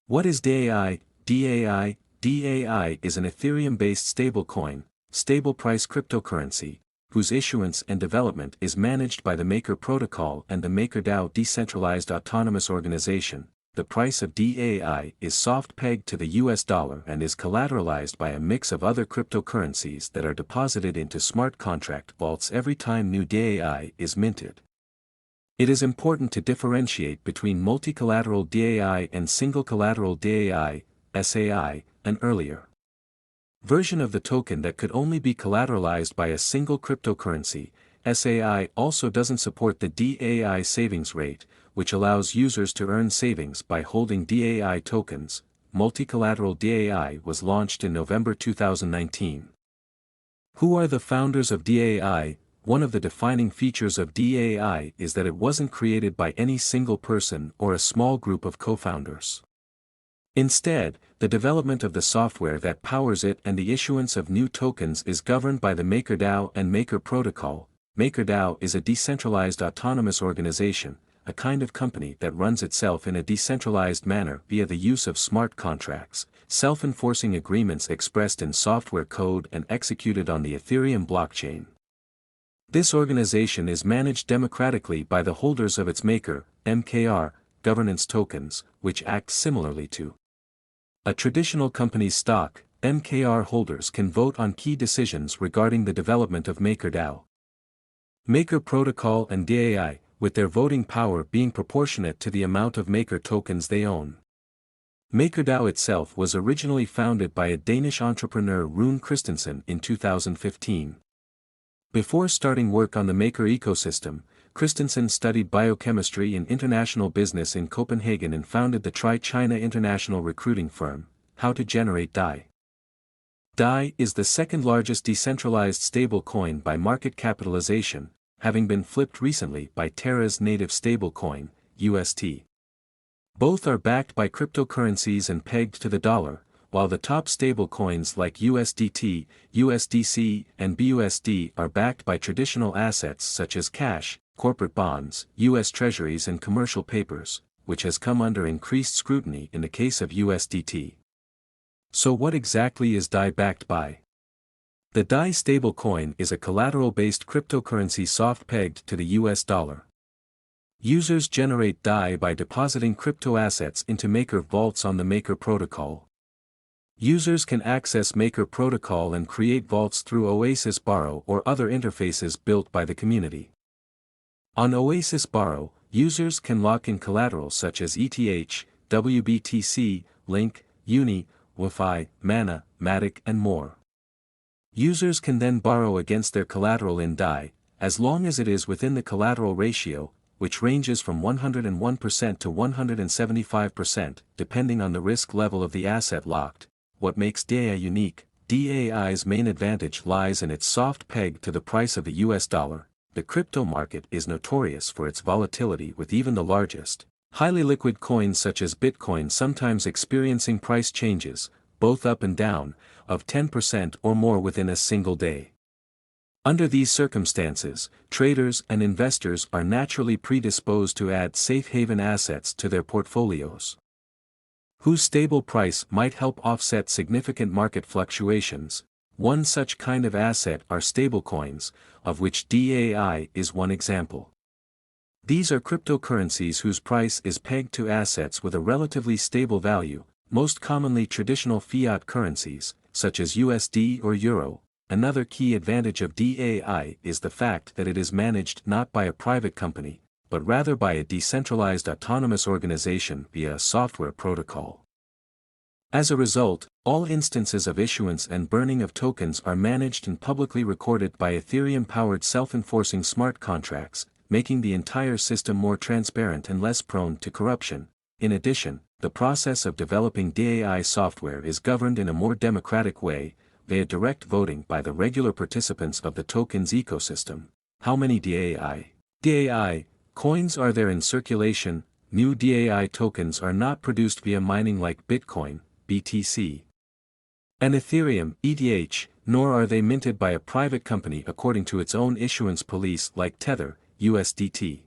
What is DAI? DAI is an Ethereum-based stablecoin, stable price cryptocurrency, whose issuance and development is managed by the Maker Protocol and the MakerDAO decentralized autonomous organization. The price of DAI is soft pegged to the US dollar and is collateralized by a mix of other cryptocurrencies that are deposited into smart contract vaults every time new DAI is minted. It is important to differentiate between multi-collateral DAI and single collateral DAI, SAI, an earlier version of the token that could only be collateralized by a single cryptocurrency. SAI also doesn't support the DAI savings rate, which allows users to earn savings by holding DAI tokens. Multi-collateral DAI was launched in November 2019. Who are the founders of DAI? One of the defining features of DAI is that it wasn't created by any single person or a small group of co-founders. Instead, the development of the software that powers it and the issuance of new tokens is governed by the MakerDAO and Maker Protocol. MakerDAO is a decentralized autonomous organization, a kind of company that runs itself in a decentralized manner via the use of smart contracts, self-enforcing agreements expressed in software code and executed on the Ethereum blockchain. This organization is managed democratically by the holders of its Maker, MKR, governance tokens, which act similarly to a traditional company's stock. MKR holders can vote on key decisions regarding the development of MakerDAO. Maker Protocol and DAI, with their voting power being proportionate to the amount of Maker tokens they own. MakerDAO itself was originally founded by a Danish entrepreneur Rune Christensen in 2015. Before starting work on the Maker ecosystem, Christensen studied biochemistry and international business in Copenhagen and founded the China international recruiting firm, How to Generate DAI. DAI is the second largest decentralized stablecoin by market capitalization, having been flipped recently by Terra's native stablecoin, UST. Both are backed by cryptocurrencies and pegged to the dollar, while the top stablecoins like USDT, USDC, and BUSD are backed by traditional assets such as cash, corporate bonds, US treasuries and commercial papers, which has come under increased scrutiny in the case of USDT. So what exactly is DAI backed by? The DAI stablecoin is a collateral-based cryptocurrency soft-pegged to the US dollar. Users generate DAI by depositing crypto assets into Maker vaults on the Maker Protocol. Users can access Maker Protocol and create vaults through Oasis Borrow or other interfaces built by the community. On Oasis Borrow, users can lock in collateral such as ETH, WBTC, Link, Uni, Wi-Fi, Mana, Matic and more. Users can then borrow against their collateral in DAI, as long as it is within the collateral ratio, which ranges from 101% to 175%, depending on the risk level of the asset locked. What makes DAI unique? DAI's main advantage lies in its soft peg to the price of the US dollar. The crypto market is notorious for its volatility, with even the largest, highly liquid coins such as Bitcoin sometimes experiencing price changes, both up and down, of 10% or more within a single day. Under these circumstances, traders and investors are naturally predisposed to add safe haven assets to their portfolios, whose stable price might help offset significant market fluctuations. One such kind of asset are stablecoins, of which DAI is one example. These are cryptocurrencies whose price is pegged to assets with a relatively stable value, most commonly traditional fiat currencies, such as USD or Euro. Another key advantage of DAI is the fact that it is managed not by a private company, but rather by a decentralized autonomous organization via a software protocol. As a result, all instances of issuance and burning of tokens are managed and publicly recorded by Ethereum-powered self-enforcing smart contracts, making the entire system more transparent and less prone to corruption. In addition, the process of developing DAI software is governed in a more democratic way, via direct voting by the regular participants of the token's ecosystem. How many DAI coins are there in circulation? New DAI tokens are not produced via mining like Bitcoin, BTC, and Ethereum, ETH, nor are they minted by a private company according to its own issuance police like Tether, USDT.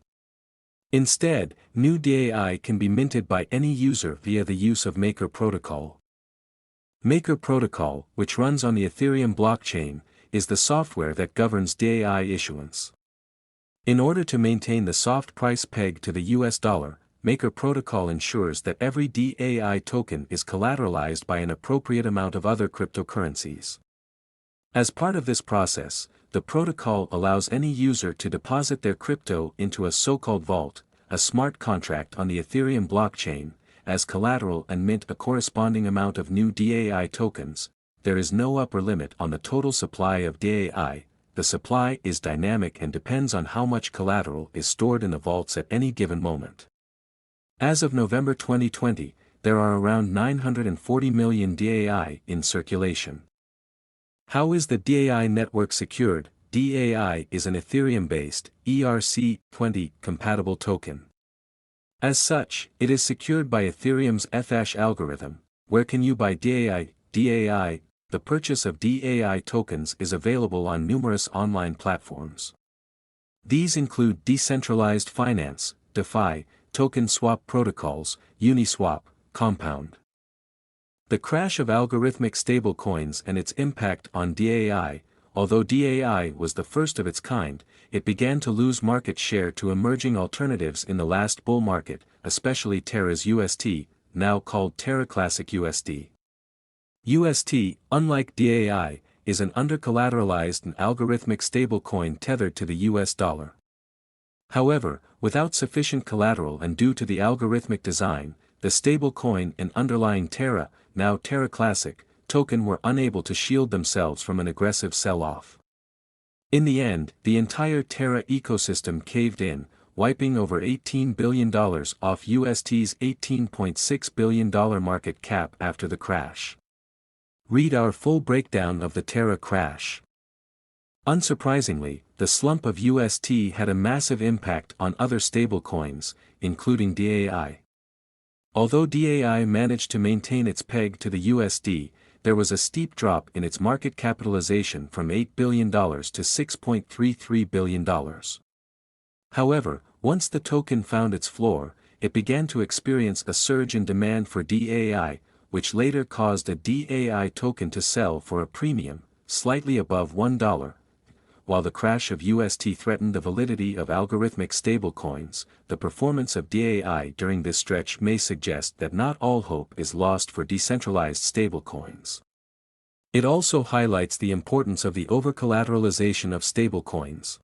Instead, new DAI can be minted by any user via the use of Maker Protocol. Maker Protocol, which runs on the Ethereum blockchain, is the software that governs DAI issuance. In order to maintain the soft price peg to the US dollar, Maker Protocol ensures that every DAI token is collateralized by an appropriate amount of other cryptocurrencies. As part of this process, the protocol allows any user to deposit their crypto into a so-called vault, a smart contract on the Ethereum blockchain, as collateral and mint a corresponding amount of new DAI tokens. There is no upper limit on the total supply of DAI. The supply is dynamic and depends on how much collateral is stored in the vaults at any given moment. As of November 2020, there are around 940 million DAI in circulation. How is the DAI network secured? DAI is an Ethereum-based, ERC-20 compatible token. As such, it is secured by Ethereum's Ethash algorithm. Where can you buy DAI? DAI, the purchase of DAI tokens is available on numerous online platforms. These include decentralized finance, DeFi, token swap protocols, Uniswap, Compound. The crash of algorithmic stablecoins and its impact on DAI. Although DAI was the first of its kind, it began to lose market share to emerging alternatives in the last bull market, especially Terra's UST, now called Terra Classic USD. UST, unlike DAI, is an under-collateralized and algorithmic stablecoin tethered to the US dollar. However, without sufficient collateral and due to the algorithmic design, the stablecoin and underlying Terra, now Terra Classic, token were unable to shield themselves from an aggressive sell-off. In the end, the entire Terra ecosystem caved in, wiping over $18 billion off UST's $18.6 billion market cap after the crash. Read our full breakdown of the Terra crash. Unsurprisingly, the slump of UST had a massive impact on other stablecoins, including DAI. Although DAI managed to maintain its peg to the USD, there was a steep drop in its market capitalization from $8 billion to $6.33 billion. However, once the token found its floor, it began to experience a surge in demand for DAI, which later caused a DAI token to sell for a premium, slightly above $1. While the crash of UST threatened the validity of algorithmic stablecoins, the performance of DAI during this stretch may suggest that not all hope is lost for decentralized stablecoins. It also highlights the importance of the over-collateralization of stablecoins.